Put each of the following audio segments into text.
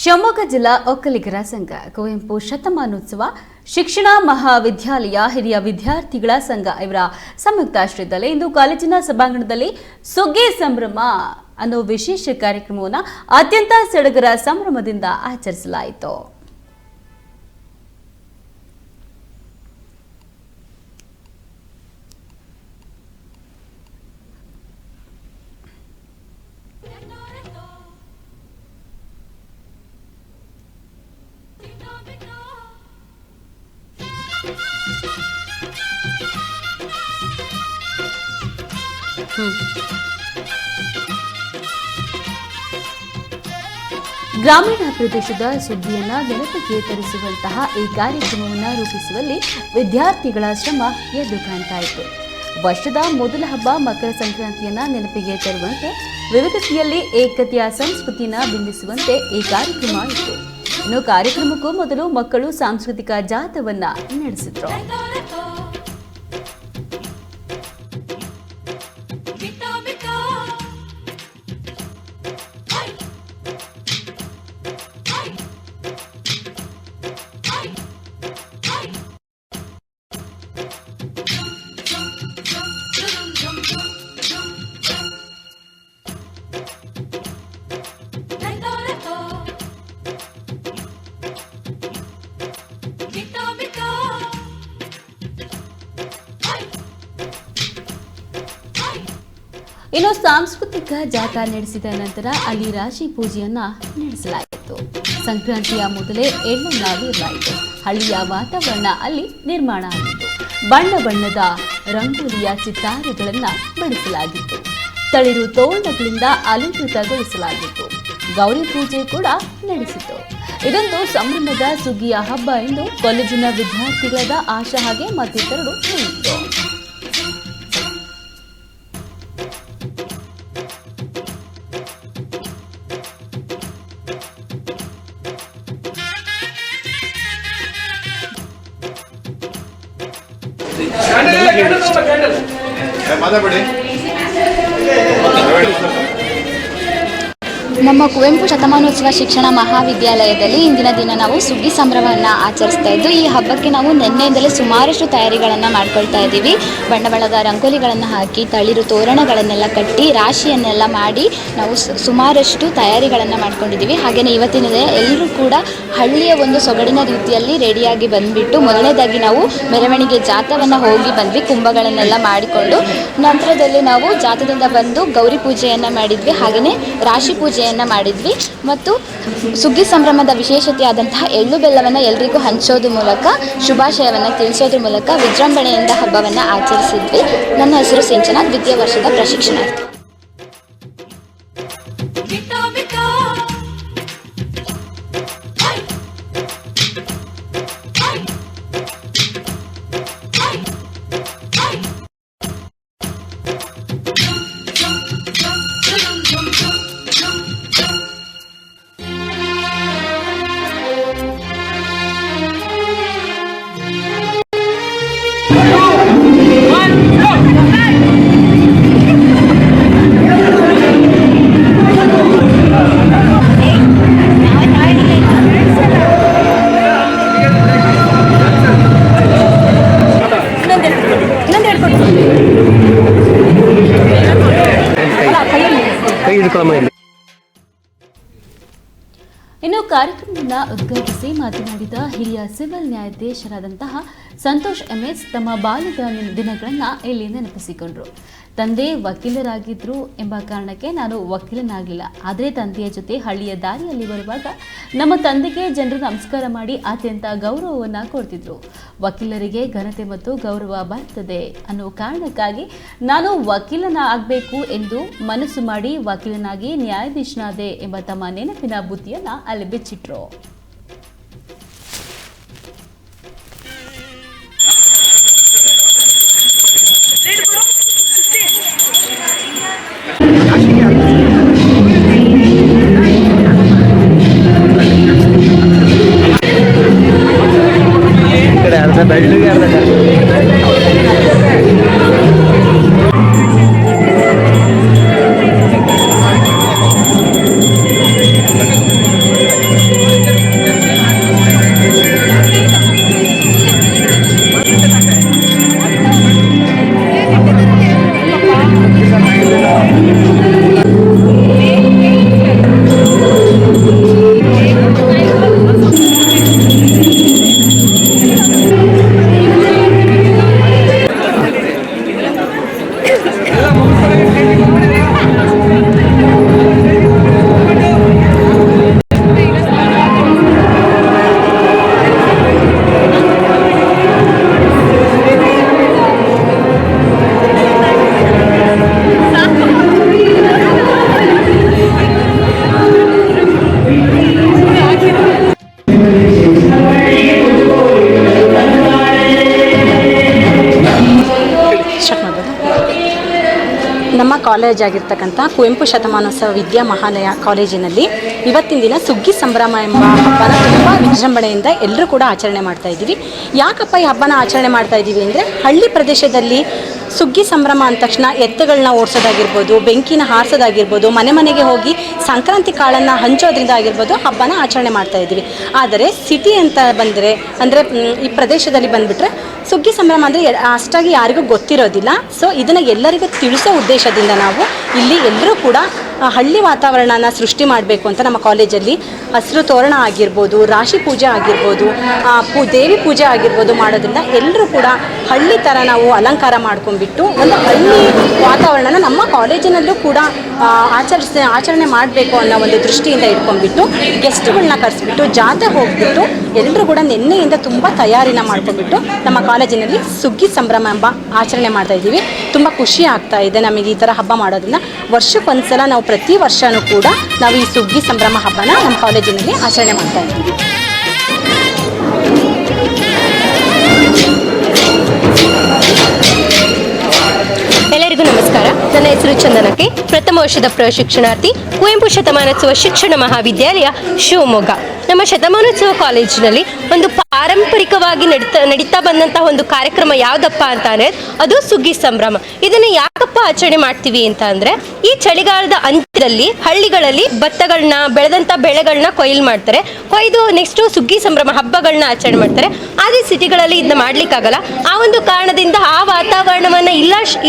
ಶಿವಮೊಗ್ಗ ಜಿಲ್ಲಾ ಒಕ್ಕಲಿಗರ ಸಂಘ, ಕುವೆಂಪು ಶತಮಾನೋತ್ಸವ, ಶಿಕ್ಷಣ ಮಹಾವಿದ್ಯಾಲಯ ಹಿರಿಯ ವಿದ್ಯಾರ್ಥಿಗಳ ಸಂಘ ಇವರ ಸಂಯುಕ್ತಾಶ್ರಯದಲ್ಲಿ ಇಂದು ಕಾಲೇಜಿನ ಸಭಾಂಗಣದಲ್ಲಿ ಸುಗ್ಗಿ ಸಂಭ್ರಮ ಅನ್ನೋ ವಿಶೇಷ ಕಾರ್ಯಕ್ರಮವನ್ನು ಅತ್ಯಂತ ಸಡಗರ ಸಂಭ್ರಮದಿಂದ ಆಚರಿಸಲಾಯಿತು. ಗ್ರಾಮೀಣ ಪ್ರದೇಶದ ಸುದ್ದಿಯನ್ನ ನೆನಪಿಗೆ ತರಿಸುವಂತಹ ಈ ಕಾರ್ಯಕ್ರಮವನ್ನು ರೂಪಿಸುವಲ್ಲಿ ವಿದ್ಯಾರ್ಥಿಗಳ ಶ್ರಮ ಎದ್ದು ಕಾಣ್ತಾ ಇತ್ತು. ವರ್ಷದ ಮೊದಲ ಹಬ್ಬ ಮಕರ ಸಂಕ್ರಾಂತಿಯನ್ನ ನೆನಪಿಗೆ ತರುವಂತೆ ವಿವಿಧತೆಯಲ್ಲಿ ಏಕತೆಯ ಸಂಸ್ಕೃತಿಯನ್ನ ಬಿಂಬಿಸುವಂತೆ ಈ ಕಾರ್ಯಕ್ರಮ ಇತ್ತು. ಇನ್ನು ಕಾರ್ಯಕ್ರಮಕ್ಕೂ ಮೊದಲು ಮಕ್ಕಳು ಸಾಂಸ್ಕೃತಿಕ ಜಾಥವನ್ನ ನಡೆಸಿದ್ರು. ಇನ್ನು ಸಾಂಸ್ಕೃತಿಕ ಜಾಥಾ ನಡೆಸಿದ ನಂತರ ಅಲ್ಲಿ ರಾಶಿ ಪೂಜೆಯನ್ನ ನಡೆಸಲಾಯಿತು. ಸಂಕ್ರಾಂತಿಯ ಮೊದಲೇ ಎಳ್ಳನ್ನ ಇರಲಾಯಿತು. ಹಳ್ಳಿಯ ವಾತಾವರಣ ಅಲ್ಲಿ ನಿರ್ಮಾಣ ಆಗಿತ್ತು. ಬಣ್ಣ ಬಣ್ಣದ ರಂಗೋಲಿಯ ಚಿತ್ತಾರಗಳನ್ನ ಬಿಡಿಸಲಾಗಿತ್ತು. ತಳಿರು ತೋರಣಗಳಿಂದ ಅಲಂಕೃತಗೊಳಿಸಲಾಗಿತ್ತು. ಗೌರಿ ಪೂಜೆ ಕೂಡ ನಡೆಸಿತು. ಇದೊಂದು ಸಂಭ್ರಮದ ಸುಗ್ಗಿಯ ಹಬ್ಬ ಎಂದು ಕಾಲೇಜಿನ ವಿದ್ಯಾರ್ಥಿಗಳಾದ ಆಶಾ ಹಾಗೆ ಮತ್ತಿತರರು ಹೇಳಿದರು. ನಮ್ಮ ಕುವೆಂಪು ಶತಮಾನೋತ್ಸವ ಶಿಕ್ಷಣ ಮಹಾವಿದ್ಯಾಲಯದಲ್ಲಿ ಇಂದಿನ ದಿನ ನಾವು ಸುಗ್ಗಿ ಸಂಭ್ರಮವನ್ನು ಆಚರಿಸ್ತಾ ಇದ್ದು, ಈ ಹಬ್ಬಕ್ಕೆ ನಾವು ನಿನ್ನೆಯಿಂದಲೇ ಸುಮಾರಷ್ಟು ತಯಾರಿಗಳನ್ನು ಮಾಡ್ಕೊಳ್ತಾ ಇದ್ದೀವಿ. ಬಣ್ಣ ಬಣ್ಣದ ರಂಗೋಲಿಗಳನ್ನು ಹಾಕಿ, ತಳಿರು ತೋರಣಗಳನ್ನೆಲ್ಲ ಕಟ್ಟಿ, ರಾಶಿಯನ್ನೆಲ್ಲ ಮಾಡಿ ನಾವು ಸುಮಾರಷ್ಟು ತಯಾರಿಗಳನ್ನು ಮಾಡ್ಕೊಂಡಿದ್ದೀವಿ. ಹಾಗೆಯೇ ಇವತ್ತಿನ ದಿನ ಎಲ್ಲರೂ ಕೂಡ ಹಳ್ಳಿಯ ಒಂದು ಸೊಗಡಿನ ರೀತಿಯಲ್ಲಿ ರೆಡಿಯಾಗಿ ಬಂದುಬಿಟ್ಟು, ಮೊದಲನೇದಾಗಿ ನಾವು ಮೆರವಣಿಗೆ ಜಾಥವನ್ನು ಹೋಗಿ ಬಂದ್ವಿ. ಕುಂಭಗಳನ್ನೆಲ್ಲ ಮಾಡಿಕೊಂಡು ನಂತರದಲ್ಲಿ ನಾವು ಜಾಥದಿಂದ ಬಂದು ಗೌರಿ ಪೂಜೆಯನ್ನು ಮಾಡಿದ್ವಿ. ಹಾಗೆಯೇ ರಾಶಿ ಪೂಜೆಯನ್ನು ಮಾಡಿದ್ವಿ. ಮತ್ತು ಸುಗ್ಗಿ ಸಂಭ್ರಮದ ವಿಶೇಷತೆಯಾದಂತಹ ಎಳ್ಳು ಬೆಲ್ಲವನ್ನು ಎಲ್ಲರಿಗೂ ಹಂಚೋದ್ರ ಮೂಲಕ, ಶುಭಾಶಯವನ್ನು ತಿಳಿಸೋದ್ರ ಮೂಲಕ ವಿಜೃಂಭಣೆಯಿಂದ ಹಬ್ಬವನ್ನು ಆಚರಿಸಿದ್ವಿ. ನನ್ನ ಹೆಸರು ಸಿಂಚನ, ದ್ವಿತೀಯ ವರ್ಷದ ಪ್ರಶಿಕ್ಷಣಾರ್ಥಿ. ಇನ್ನು ಕಾರ್ಯಕ್ರಮವನ್ನು ಉದ್ಘಾಟಿಸಿ ಮಾತನಾಡಿದ ಹಿರಿಯ ಸಿವಿಲ್ ನ್ಯಾಯಾಧೀಶರಾದಂತಹ ಸಂತೋಷ್ MS ತಮ್ಮ ಬಾಲ್ಯದ ದಿನಗಳನ್ನು ಇಲ್ಲಿ ನೆನಪಿಸಿಕೊಂಡರು. ತಂದೆ ವಕೀಲರಾಗಿದ್ರು ಎಂಬ ಕಾರಣಕ್ಕೆ ನಾನು ವಕೀಲನಾಗಲಿಲ್ಲ. ಆದರೆ ತಂದೆಯ ಜೊತೆ ಹಳ್ಳಿಯ ದಾರಿಯಲ್ಲಿ ಬರುವಾಗ ನಮ್ಮ ತಂದೆಗೆ ಜನರು ನಮಸ್ಕಾರ ಮಾಡಿ ಅತ್ಯಂತ ಗೌರವವನ್ನು ಕೊಡ್ತಿದ್ರು. ವಕೀಲರಿಗೆ ಘನತೆ ಮತ್ತು ಗೌರವ ಬರ್ತದೆ ಅನ್ನೋ ಕಾರಣಕ್ಕಾಗಿ ನಾನು ವಕೀಲನ ಆಗಬೇಕು ಎಂದು ಮನಸ್ಸು ಮಾಡಿ ವಕೀಲನಾಗಿ ನ್ಯಾಯಾಧೀಶನಾದೆ ಎಂಬ ತಮ್ಮ ನೆನಪಿನ ಬುದ್ಧಿಯನ್ನು ಅಲ್ಲಿ ಬಿಚ್ಚಿಟ್ರು. ಬೆಳ್ಳಿಗೆ ಅರ್ಧ ಕಾಲೇಜ್ ಆಗಿರ್ತಕ್ಕಂಥ ಕುವೆಂಪು ಶತಮಾನೋತ್ಸವ ವಿದ್ಯಾಮಹಾಲಯ ಕಾಲೇಜಿನಲ್ಲಿ ಇವತ್ತಿನ ದಿನ ಸುಗ್ಗಿ ಸಂಭ್ರಮ ಎಂಬ ಹಬ್ಬನ ತುಂಬ ವಿಜೃಂಭಣೆಯಿಂದ ಎಲ್ಲರೂ ಕೂಡ ಆಚರಣೆ ಮಾಡ್ತಾ ಇದ್ದೀವಿ. ಯಾಕಪ್ಪ ಈ ಹಬ್ಬನ ಆಚರಣೆ ಮಾಡ್ತಾ ಇದ್ದೀವಿ ಅಂದರೆ, ಹಳ್ಳಿ ಪ್ರದೇಶದಲ್ಲಿ ಸುಗ್ಗಿ ಸಂಭ್ರಮ ಅಂದ ತಕ್ಷಣ ಎತ್ತುಗಳನ್ನ ಓಡಿಸೋದಾಗಿರ್ಬೋದು, ಬೆಂಕಿನ ಹಾರಿಸೋದಾಗಿರ್ಬೋದು, ಮನೆ ಮನೆಗೆ ಹೋಗಿ ಸಂಕ್ರಾಂತಿ ಕಾಳನ್ನು ಹಂಚೋದ್ರಿಂದ ಆಗಿರ್ಬೋದು ಹಬ್ಬನ ಆಚರಣೆ ಮಾಡ್ತಾ ಇದ್ದೀವಿ. ಆದರೆ ಸಿಟಿ ಅಂತ ಬಂದರೆ, ಅಂದರೆ ಈ ಪ್ರದೇಶದಲ್ಲಿ ಬಂದುಬಿಟ್ರೆ ಸುಗ್ಗಿ ಸಂಭ್ರಮ ಅಂದರೆ ಅಷ್ಟಾಗಿ ಯಾರಿಗೂ ಗೊತ್ತಿರೋದಿಲ್ಲ. ಸೊ ಇದನ್ನು ಎಲ್ಲರಿಗೂ ತಿಳಿಸೋ ಉದ್ದೇಶದಿಂದ ನಾವು ಇಲ್ಲಿ ಎಲ್ಲರೂ ಕೂಡ ಹಳ್ಳಿ ವಾತಾವರಣನ ಸೃಷ್ಟಿ ಮಾಡಬೇಕು ಅಂತ ನಮ್ಮ ಕಾಲೇಜಲ್ಲಿ ಹಸಿರು ತೋರಣ ಆಗಿರ್ಬೋದು, ರಾಶಿ ಪೂಜೆ ಆಗಿರ್ಬೋದು, ದೇವಿ ಪೂಜೆ ಆಗಿರ್ಬೋದು ಮಾಡೋದ್ರಿಂದ ಎಲ್ಲರೂ ಕೂಡ ಹಳ್ಳಿ ಥರ ನಾವು ಅಲಂಕಾರ ಮಾಡ್ಕೊಂಡ್ಬಿಟ್ಟು ಒಂದು ಹಳ್ಳಿ ವಾತಾವರಣನ ನಮ್ಮ ಕಾಲೇಜಿನಲ್ಲೂ ಕೂಡ ಆಚರಣೆ ಮಾಡಬೇಕು ಅನ್ನೋ ಒಂದು ದೃಷ್ಟಿಯಿಂದ ಇಟ್ಕೊಂಡ್ಬಿಟ್ಟು ಗೆಸ್ಟ್ಗಳನ್ನ ಕರೆಸ್ಬಿಟ್ಟು ಜಾತ್ರೆ ಹೋಗ್ಬಿಟ್ಟು ಎಲ್ಲರೂ ಕೂಡ ನಿನ್ನೆಯಿಂದ ತುಂಬ ತಯಾರಿನ ಮಾಡ್ಕೊಂಡ್ಬಿಟ್ಟು ನಮ್ಮ ಕಾಲೇಜಿನಲ್ಲಿ ಸುಗ್ಗಿ ಸಂಭ್ರಮ ಎಂಬ ಆಚರಣೆ ಮಾಡ್ತಾ ಇದ್ದೀವಿ. ತುಂಬ ಖುಷಿ ಆಗ್ತಾ ಇದೆ ನಮಗೆ ಈ ಥರ ಹಬ್ಬ ಮಾಡೋದ್ರಿಂದ. ವರ್ಷಕ್ಕೊಂದ್ಸಲ ನಾವು ಪ್ರತಿ ವರ್ಷವೂ ಕೂಡ ನಾವು ಈ ಸುಗ್ಗಿ ಸಂಭ್ರಮ ಹಬ್ಬನ ನಮ್ಮ ಕಾಲೇಜಿನಲ್ಲಿ ಆಚರಣೆ ಮಾಡ್ತಾ ಇದ್ದೀವಿ. ಎಲ್ಲರಿಗೂ ನಮಸ್ಕಾರ. ನನ್ನ ಹೆಸರು ಚಂದನಕ್ಕೆ, ಪ್ರಥಮ ವರ್ಷದ ಪ್ರಶಿಕ್ಷಣಾರ್ಥಿ, ಕುವೆಂಪು ಶತಮಾನೋತ್ಸವ ಶಿಕ್ಷಣ ಮಹಾವಿದ್ಯಾಲಯ ಶಿವಮೊಗ್ಗ. ನಮ್ಮ ಶತಮಾನೋತ್ಸವ ಕಾಲೇಜಿನಲ್ಲಿ ಒಂದು ಪಾರಂಪರಿಕವಾಗಿ ನಡೀತಾ ಬಂದಂತಹ ಒಂದು ಕಾರ್ಯಕ್ರಮ ಯಾವುದಪ್ಪ ಅಂತ ಅಂದರೆ ಅದು ಸುಗ್ಗಿ ಸಂಭ್ರಮ. ಇದನ್ನು ಯಾಕಪ್ಪ ಆಚರಣೆ ಮಾಡ್ತೀವಿ ಅಂತ ಅಂದರೆ, ಈ ಚಳಿಗಾಲದ ಅಂತ್ಯದಲ್ಲಿ ಹಳ್ಳಿಗಳಲ್ಲಿ ಭತ್ತಗಳನ್ನ ಬೆಳೆದಂಥ ಬೆಳೆಗಳನ್ನ ಕೊಯ್ಲು ಮಾಡ್ತಾರೆ. ಕೊಯ್ದು ನೆಕ್ಸ್ಟು ಸುಗ್ಗಿ ಸಂಭ್ರಮ ಹಬ್ಬಗಳನ್ನ ಆಚರಣೆ ಮಾಡ್ತಾರೆ. ಆದರೆ ಸಿಟಿಗಳಲ್ಲಿ ಇದನ್ನ ಮಾಡ್ಲಿಕ್ಕಾಗಲ್ಲ. ಆ ಒಂದು ಕಾರಣದಿಂದ ಆ ವಾತಾವರಣವನ್ನು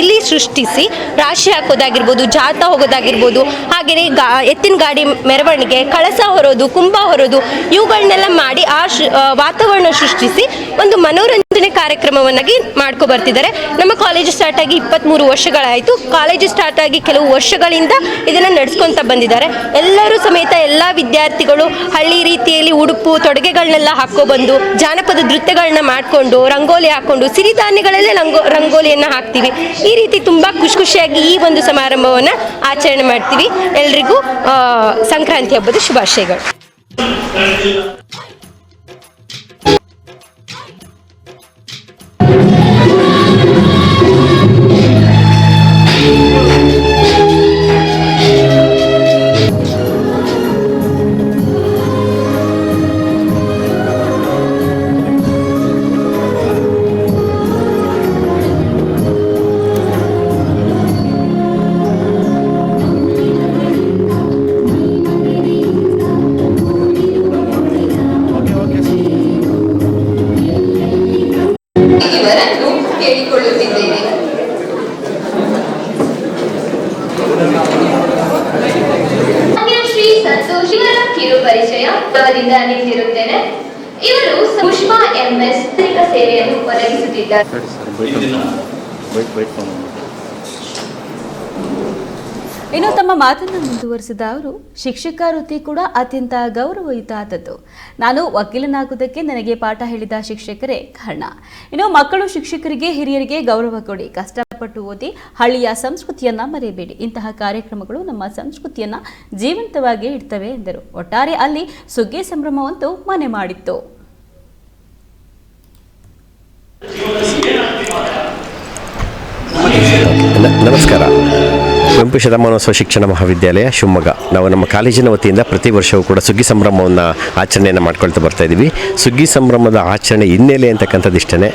ಇಲ್ಲಿ ಸೃಷ್ಟಿಸಿ ರಾಶಿ ಹಾಕೋದಾಗಿರ್ಬೋದು, ಜಾಥಾ ಹೋಗೋದಾಗಿರ್ಬೋದು, ಹಾಗೆಯೇ ಎತ್ತಿನ ಗಾಡಿ ಮೆರವಣಿಗೆ, ಕಳಸ ಹೊರೋದು, ಕುಂಭ ಹೊರೋದು, ಇವುಗಳನ್ನೆಲ್ಲ ಮಾಡಿ ಆ ವಾತಾವರಣ ಸೃಷ್ಟಿಸಿ ಒಂದು ಮನೋರಂಜನೆ ಕಾರ್ಯಕ್ರಮವನ್ನಾಗಿ ಮಾಡ್ಕೊ ಬರ್ತಿದ್ದಾರೆ. ನಮ್ಮ ಕಾಲೇಜು ಸ್ಟಾರ್ಟ್ ಆಗಿ 23 ವರ್ಷಗಳಾಯಿತು. ಕಾಲೇಜು ಸ್ಟಾರ್ಟ್ ಆಗಿ ಕೆಲವು ವರ್ಷಗಳಿಂದ ಇದನ್ನು ನಡೆಸ್ಕೊತ ಬಂದಿದ್ದಾರೆ. ಎಲ್ಲರೂ ಸಮೇತ ಎಲ್ಲ ವಿದ್ಯಾರ್ಥಿಗಳು ಹಳ್ಳಿ ರೀತಿಯಲ್ಲಿ ಉಡುಪು ತೊಡುಗೆಗಳನ್ನೆಲ್ಲ ಹಾಕ್ಕೊಬಂದು ಜಾನಪದ ನೃತ್ಯಗಳನ್ನ ಮಾಡಿಕೊಂಡು ರಂಗೋಲಿ ಹಾಕ್ಕೊಂಡು ಸಿರಿಧಾನ್ಯಗಳಲ್ಲೇ ರಂಗೋಲಿಯನ್ನು ಹಾಕ್ತೀವಿ. ಈ ರೀತಿ ತುಂಬ ಖುಷಿಯಾಗಿ ಈ ಒಂದು ಸಮಾರಂಭವನ್ನು ಆಚರಣೆ ಮಾಡ್ತೀವಿ. ಎಲ್ರಿಗೂ ಸಂಕ್ರಾಂತಿ ಹಬ್ಬದ ಶುಭಾಶಯಗಳು. ಇವರನ್ನು ಕೇಳಿಕೊಳ್ಳುತ್ತಿದ್ದೇನೆ. ಶ್ರೀ ಸಂತೋಷ್ ಇವರ ಕಿರು ಪರಿಚಯ ಅವರಿಂದ ನಿಂತಿರುತ್ತೇನೆ. ಇವರು ಸುಷ್ಮಾ MS ಸೇವೆಯನ್ನು ಒದಗಿಸುತ್ತಿದ್ದಾರೆ. ಇನ್ನು ತಮ್ಮ ಮಾತನ್ನು ಮುಂದುವರಿಸಿದ ಅವರು, ಶಿಕ್ಷಕ ವೃತ್ತಿ ಕೂಡ ಅತ್ಯಂತ ಗೌರವಯುತವಾದದ್ದು. ನಾನು ವಕೀಲನಾಗುವುದಕ್ಕೆ ನನಗೆ ಪಾಠ ಹೇಳಿದ ಶಿಕ್ಷಕರೇ ಕಾರಣ. ಇನ್ನು ಮಕ್ಕಳು ಶಿಕ್ಷಕರಿಗೆ ಹಿರಿಯರಿಗೆ ಗೌರವ ಕೊಡಿ, ಕಷ್ಟಪಟ್ಟು ಓದಿ, ಹಳ್ಳಿಯ ಸಂಸ್ಕೃತಿಯನ್ನ ಮರೆಯಬೇಡಿ. ಇಂತಹ ಕಾರ್ಯಕ್ರಮಗಳು ನಮ್ಮ ಸಂಸ್ಕೃತಿಯನ್ನ ಜೀವಂತವಾಗಿ ಇಡ್ತವೆ ಎಂದರು. ಒಟ್ಟಾರೆ ಅಲ್ಲಿ ಸುಗ್ಗಿ ಸಂಭ್ರಮವಂತೂ ಮನೆ ಮಾಡಿತ್ತು. ನಮಸ್ಕಾರ. ಕುವೆಂಪು ಶತಮಾನೋತ್ಸವ ಶಿಕ್ಷಣ ಮಹಾವಿದ್ಯಾಲಯ ಶಿವಮೊಗ್ಗ, ನಾವು ನಮ್ಮ ಕಾಲೇಜಿನ ವತಿಯಿಂದ ಪ್ರತಿ ವರ್ಷವೂ ಕೂಡ ಸುಗ್ಗಿ ಸಂಭ್ರಮವನ್ನು ಆಚರಣೆಯನ್ನು ಮಾಡ್ಕೊಳ್ತಾ ಬರ್ತಾ ಇದ್ದೀವಿ. ಸುಗ್ಗಿ ಸಂಭ್ರಮದ ಆಚರಣೆ ಹಿನ್ನೆಲೆ ಅಂತಕ್ಕಂಥದ್ದು ಇಷ್ಟೇ.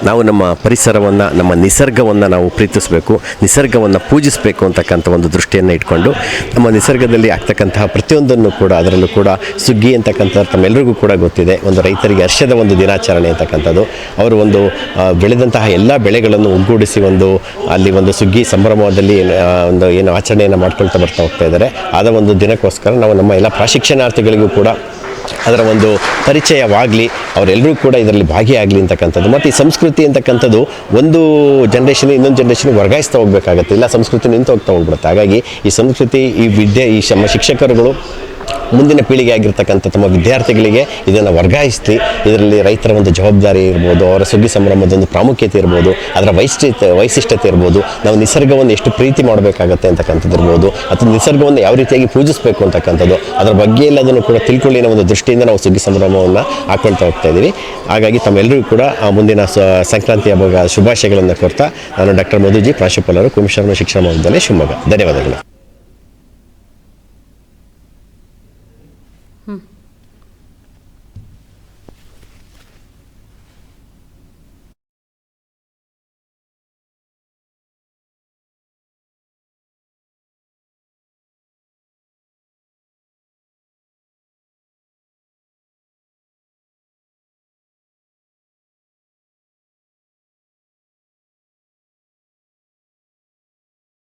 ನಾವು ನಮ್ಮ ಪರಿಸರವನ್ನು, ನಮ್ಮ ನಿಸರ್ಗವನ್ನು ನಾವು ಪ್ರೀತಿಸಬೇಕು, ನಿಸರ್ಗವನ್ನು ಪೂಜಿಸಬೇಕು ಅಂತಕ್ಕಂಥ ಒಂದು ದೃಷ್ಟಿಯನ್ನು ಇಟ್ಕೊಂಡು ನಮ್ಮ ನಿಸರ್ಗದಲ್ಲಿ ಆಗ್ತಕ್ಕಂತಹ ಪ್ರತಿಯೊಂದನ್ನು ಕೂಡ, ಅದರಲ್ಲೂ ಕೂಡ ಸುಗ್ಗಿ ಅಂತಕ್ಕಂಥದ್ದು ತಮ್ಮೆಲ್ಲರಿಗೂ ಕೂಡ ಗೊತ್ತಿದೆ, ಒಂದು ರೈತರಿಗೆ ಹರ್ಷದ ಒಂದು ದಿನಾಚರಣೆ ಅಂತಕ್ಕಂಥದ್ದು. ಅವರು ಒಂದು ಬೆಳೆದಂತಹ ಎಲ್ಲ ಬೆಳೆಗಳನ್ನು ಒಗ್ಗೂಡಿಸಿ ಅಲ್ಲಿ ಒಂದು ಸುಗ್ಗಿ ಸಂಭ್ರಮದಲ್ಲಿ ಒಂದು ಏನು ಆಚರಣೆಯನ್ನು ಮಾಡ್ಕೊಳ್ತಾ ಹೋಗ್ತಾ ಇದ್ದಾರೆ. ಆದ ಒಂದು ದಿನಕ್ಕೋಸ್ಕರ ನಾವು ನಮ್ಮ ಎಲ್ಲ ಪ್ರಶಿಕ್ಷಣಾರ್ಥಿಗಳಿಗೂ ಕೂಡ ಅದರ ಒಂದು ಪರಿಚಯವಾಗಲಿ, ಅವರೆಲ್ಲರೂ ಕೂಡ ಇದರಲ್ಲಿ ಭಾಗಿಯಾಗಲಿ ಅಂತಕ್ಕಂಥದ್ದು. ಮತ್ತು ಈ ಸಂಸ್ಕೃತಿ ಅಂತಕ್ಕಂಥದ್ದು ಒಂದು ಜನ್ರೇಷನ್ ಇನ್ನೊಂದು ಜನ್ರೇಷನ್ಗೆ ವರ್ಗಾಯಿಸ್ತಾ ಹೋಗಬೇಕಾಗತ್ತೆ, ಇಲ್ಲ ಸಂಸ್ಕೃತಿ ನಿಂತು ಹೋಗ್ತಾ ಹೋಗ್ಬಿಡುತ್ತೆ. ಹಾಗಾಗಿ ಈ ಸಂಸ್ಕೃತಿ, ಈ ವಿದ್ಯೆ, ಈ ನಮ್ಮ ಶಿಕ್ಷಕರುಗಳು ಮುಂದಿನ ಪೀಳಿಗೆ ಆಗಿರ್ತಕ್ಕಂಥ ತಮ್ಮ ವಿದ್ಯಾರ್ಥಿಗಳಿಗೆ ಇದನ್ನು ವರ್ಗಾಯಿಸಿ ಇದರಲ್ಲಿ ರೈತರ ಒಂದು ಜವಾಬ್ದಾರಿ ಇರ್ಬೋದು, ಅವರ ಸುಗ್ಗಿ ಸಂಭ್ರಮದ ಒಂದು ಪ್ರಾಮುಖ್ಯತೆ ಇರ್ಬೋದು, ಅದರ ವೈಶಿಷ್ಟ್ಯತೆ ಇರ್ಬೋದು, ನಾವು ನಿಸರ್ಗವನ್ನು ಎಷ್ಟು ಪ್ರೀತಿ ಮಾಡಬೇಕಾಗತ್ತೆ ಅಂತಕ್ಕಂಥದ್ದು ಇರ್ಬೋದು, ಅಥವಾ ನಿಸರ್ಗವನ್ನು ಯಾವ ರೀತಿಯಾಗಿ ಪೂಜಿಸಬೇಕು ಅಂತಕ್ಕಂಥದ್ದು, ಅದರ ಬಗ್ಗೆ ಎಲ್ಲದನ್ನು ಕೂಡ ತಿಳ್ಕೊಳ್ಳಿ ಅನ್ನೋ ಒಂದು ದೃಷ್ಟಿಯಿಂದ ನಾವು ಸುಗ್ಗಿ ಸಂಭ್ರಮವನ್ನು ಹಾಕೊಳ್ತಾ ಹೋಗ್ತಾ ಇದ್ದೀವಿ. ಹಾಗಾಗಿ ತಮ್ಮೆಲ್ಲರಿಗೂ ಕೂಡ ಮುಂದಿನ ಸಂಕ್ರಾಂತಿ ಹಬ್ಬದ ಶುಭಾಶಯಗಳನ್ನು ಕೋರ್ತಾ ನಾನು ಡಾಕ್ಟರ್ ಮಧುಜಿ, ಪ್ರಾಂಶುಪಾಲರು, ಕುವೆಂಪು ಶಿಕ್ಷಣ ಮಹಾವಿದ್ಯಾಲಯ ಶಿವಮೊಗ್ಗ. ಧನ್ಯವಾದಗಳು.